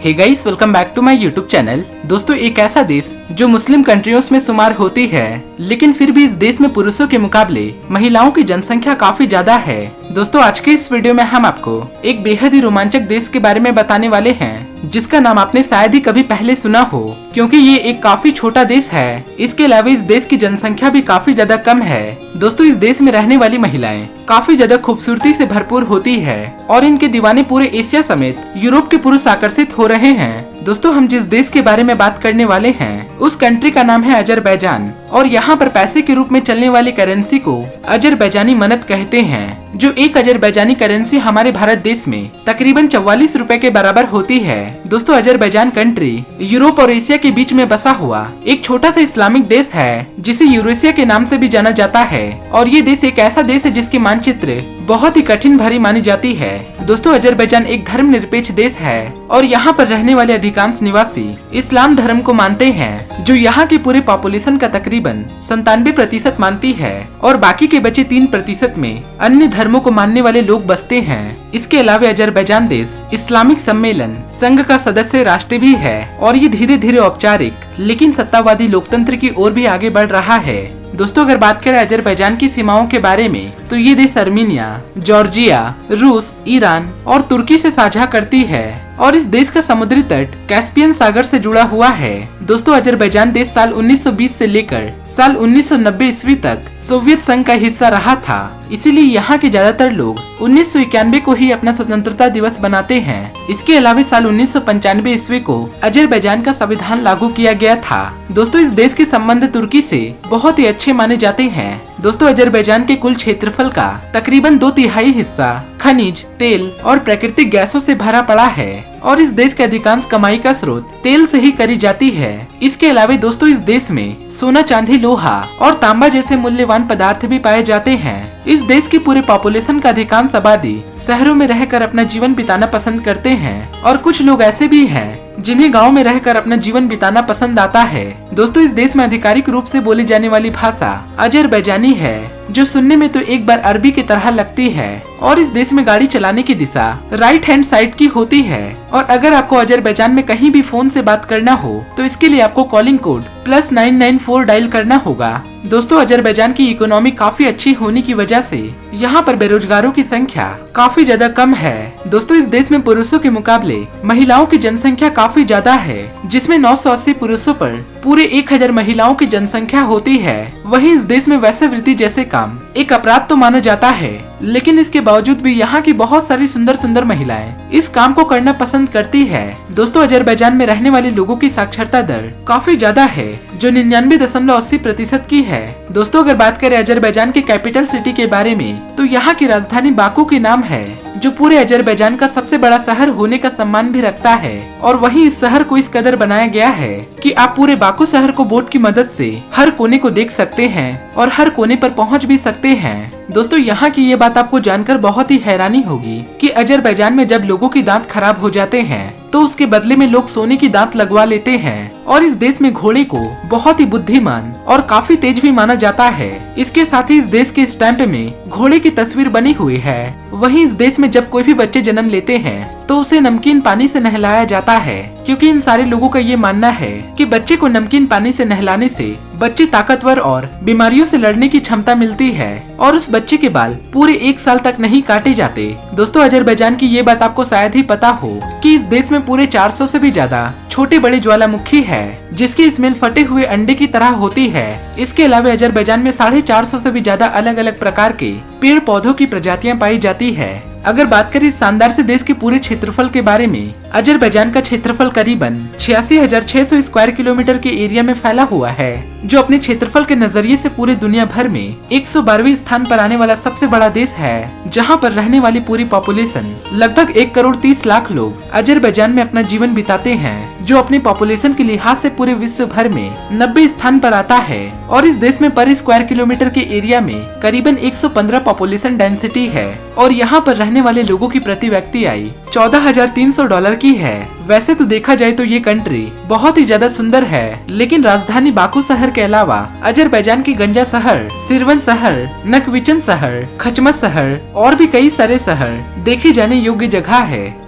Hey guys, welcome back to my YouTube channel. दोस्तों, एक ऐसा देश जो मुस्लिम कंट्रियों में शुमार होती है, लेकिन फिर भी इस देश में पुरुषों के मुकाबले महिलाओं की जनसंख्या काफी ज्यादा है। दोस्तों, आज के इस वीडियो में हम आपको एक बेहद ही रोमांचक देश के बारे में बताने वाले हैं, जिसका नाम आपने शायद ही कभी पहले सुना हो, क्योंकि ये एक काफी छोटा देश है। इसके अलावा इस देश की जनसंख्या भी काफी ज्यादा कम है। दोस्तों, इस देश में रहने वाली महिलाएं काफी ज्यादा खूबसूरती से भरपूर होती है और इनके दीवाने पूरे एशिया समेत यूरोप के पुरुष आकर्षित हो रहे हैं। दोस्तों, हम जिस देश के बारे में बात करने वाले हैं, उस कंट्री का नाम है अजरबैजान, और यहाँ पर पैसे के रूप में चलने वाली करेंसी को अजरबैजानी मनत कहते हैं, जो एक अजरबैजानी करेंसी हमारे भारत देश में तकरीबन 44 रुपए के बराबर होती है। दोस्तों, अजरबैजान कंट्री यूरोप और एशिया के बीच में बसा हुआ एक छोटा सा इस्लामिक देश है, जिसे यूरेशिया के नाम से भी जाना जाता है। और ये देश एक ऐसा देश है जिसकी मानचित्र बहुत ही कठिन भरी मानी जाती है। दोस्तों, अजरबैजान एक धर्मनिरपेक्ष देश है और यहाँ पर रहने वाले अधिकांश निवासी इस्लाम धर्म को मानते हैं, जो यहाँ के पूरे पॉपुलेशन का तकरीबन 97% मानती है, और बाकी के बचे 3% में अन्य धर्मों को मानने वाले लोग बसते हैं। इसके अलावा अजरबैजान देश इस्लामिक सम्मेलन संघ का सदस्य राष्ट्र भी है, और ये धीरे धीरे औपचारिक लेकिन सत्तावादी लोकतंत्र की ओर भी आगे बढ़ रहा है। दोस्तों, अगर बात करें अजरबैजान की सीमाओं के बारे में, तो ये देश अर्मीनिया, जॉर्जिया, रूस, ईरान और तुर्की से साझा करती है, और इस देश का समुद्री तट कैस्पियन सागर से जुड़ा हुआ है। दोस्तों, अजरबैजान देश साल 1920 से लेकर साल 1990 ईस्वी तक सोवियत संघ का हिस्सा रहा था, इसीलिए यहाँ के ज्यादातर लोग 1991 को ही अपना स्वतंत्रता दिवस बनाते हैं। इसके अलावा साल 1995 ईस्वी को अजरबैजान का संविधान लागू किया गया था। दोस्तों, इस देश के संबंध तुर्की से बहुत ही अच्छे माने जाते हैं। दोस्तों, अजरबैजान के कुल क्षेत्रफल का तकरीबन 2/3 हिस्सा खनिज, तेल और प्राकृतिक गैसों से भरा पड़ा है, और इस देश के अधिकांश कमाई का स्रोत तेल से ही करी जाती है। इसके अलावा दोस्तों, इस देश में सोना, चांदी, लोहा और तांबा जैसे मूल्यवान पदार्थ भी पाए जाते हैं। इस देश की पूरे पॉपुलेशन का अधिकांश आबादी शहरों में रहकर अपना जीवन बिताना पसंद करते हैं, और कुछ लोग ऐसे भी हैं जिन्हें गांव में रहकर अपना जीवन बिताना पसंद आता है। दोस्तों, इस देश में आधिकारिक रूप से बोली जाने वाली भाषा अजरबैजानी है, जो सुनने में तो एक बार अरबी की तरह लगती है, और इस देश में गाड़ी चलाने की दिशा राइट हैंड साइड की होती है। और अगर आपको अजरबैजान में कहीं भी फोन से बात करना हो, तो इसके लिए आपको कॉलिंग कोड +994 डायल करना होगा। दोस्तों, अजरबैजान की इकोनॉमी काफी अच्छी होने की वजह से यहाँ पर बेरोजगारों की संख्या काफी ज्यादा कम है। दोस्तों, इस देश में पुरुषों के मुकाबले महिलाओं की जनसंख्या काफी ज्यादा है, जिसमें 980 पुरुषों पर पूरे 1000 महिलाओं की जनसंख्या होती है। वहीं इस देश में वैश्यवृत्ति जैसे काम एक अपराध तो माना जाता है, लेकिन इसके बावजूद भी यहाँ की बहुत सारी सुंदर सुंदर महिलाएं इस काम को करना पसंद करती है। दोस्तों, अजरबैजान में रहने वाले लोगों की साक्षरता दर काफी ज्यादा है, जो 99.80% की है। दोस्तों, अगर बात करें अजरबैजान के कैपिटल सिटी के बारे में, तो यहाँ की राजधानी बाकू के नाम है, जो पूरे अजरबैजान का सबसे बड़ा शहर होने का सम्मान भी रखता है। और वहीं इस शहर को इस कदर बनाया गया है कि आप पूरे बाकू शहर को बोट की मदद से हर कोने को देख सकते हैं और हर कोने पर पहुंच भी सकते हैं। दोस्तों, यहाँ की ये बात आपको जानकर बहुत ही हैरानी होगी कि अजरबैजान में जब लोगों की दांत खराब हो जाते हैं, तो उसके बदले में लोग सोने की दांत लगवा लेते हैं। और इस देश में घोड़े को बहुत ही बुद्धिमान और काफी तेज भी माना जाता है। इसके साथ ही इस देश के स्टैंप में घोड़े की तस्वीर बनी हुई है। वहीं इस देश में जब कोई भी बच्चे जन्म लेते हैं, तो उसे नमकीन पानी से नहलाया जाता है, क्योंकि इन सारे लोगों का ये मानना है कि बच्चे को नमकीन पानी से नहलाने से बच्चे ताकतवर और बीमारियों से लड़ने की क्षमता मिलती है, और उस बच्चे के बाल पूरे 1 साल तक नहीं काटे जाते। दोस्तों, अजरबैजान की ये बात आपको शायद ही पता हो कि इस देश में पूरे 400 से भी ज्यादा छोटे बड़े ज्वालामुखी है, जिसकी स्मेल फटे हुए अंडे की तरह होती है। इसके अलावा अजरबैजान में 450 से भी ज्यादा अलग अलग प्रकार के पेड़ पौधों की प्रजातियां पाई जाती है। अगर बात करें इस शानदार से देश के पूरे क्षेत्रफल के बारे में, अजरबैजान का क्षेत्रफल करीबन 86,600 स्क्वायर किलोमीटर के एरिया में फैला हुआ है, जो अपने क्षेत्रफल के नजरिए से पूरे दुनिया भर में 112वें स्थान पर आने वाला सबसे बड़ा देश है, जहां पर रहने वाली पूरी पॉपुलेशन लगभग 1,30,00,000 लोग अजरबैजान में अपना जीवन बिताते हैं, जो अपनी पॉपुलेशन के लिहाज से पूरे विश्व भर में 90 स्थान पर आता है। और इस देश में पर स्क्वायर किलोमीटर के एरिया में करीबन 115 पॉपुलेशन डेंसिटी है, और यहाँ पर रहने वाले लोगों की प्रति व्यक्ति आय $14,300 की है। वैसे तो देखा जाए तो ये कंट्री बहुत ही ज्यादा सुंदर है, लेकिन राजधानी बाकू शहर के अलावा अजरबैजान की गंजा शहर, सिरवन शहर, नकविचन शहर, खचमत शहर और भी कई सारे शहर देखे जाने योग्य जगह है।